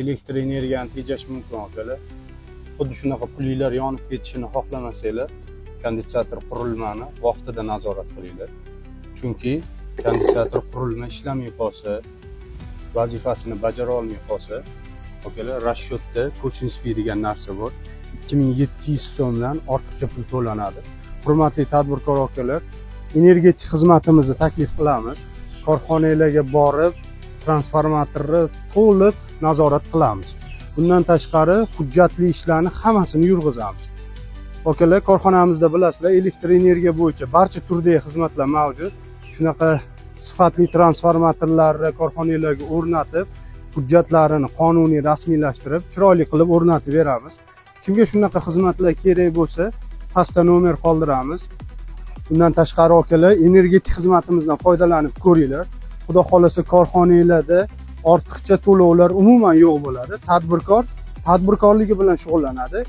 elektr energiyani tejash mumkin akalar. Xuddi shunaqa pulinglar yonib ketishini xohlamasanglar, konditsioner qurilmani vaqtida nazorat qilinglar. Chunki konditsioner qurilma ishlamay qolsa, vazifasini bajara olmay qolsa, akalar, расчёtda cosinus fee degan narsa bor. 2700 so'mdan ortiqcha pul to'lanadi. Hurmatli tadbirkor akalar, energetik xizmatimizni taklif qilamiz. Korxonalarga borib, transformatorni to'liq nazorat qilamiz. Bundan tashqari hujjatli ishlarni hammasini yurg'izamiz. Akalar, korxonamizda bilasizlar, elektr energiya bo'yicha barcha turdagi xizmatlar mavjud. Shunaqa sifatli transformatorlarni korxonalarga o'rnatib, hujjatlarini qonuniy rasmiylashtirib, chiroyli qilib o'rnatib beramiz. Kimga shunaqa xizmatlar kerak bo'lsa, pastda nomer qoldiramiz. Bundan tashqari akalar, energetik xizmatimizdan foydalanib ko'ringlar. Xudo xolasa korxonalarda ortiqcha to'lovlar umuman yo'q bo'ladi. Tadbirkor tadbirkorligi bilan shug'ullanadi.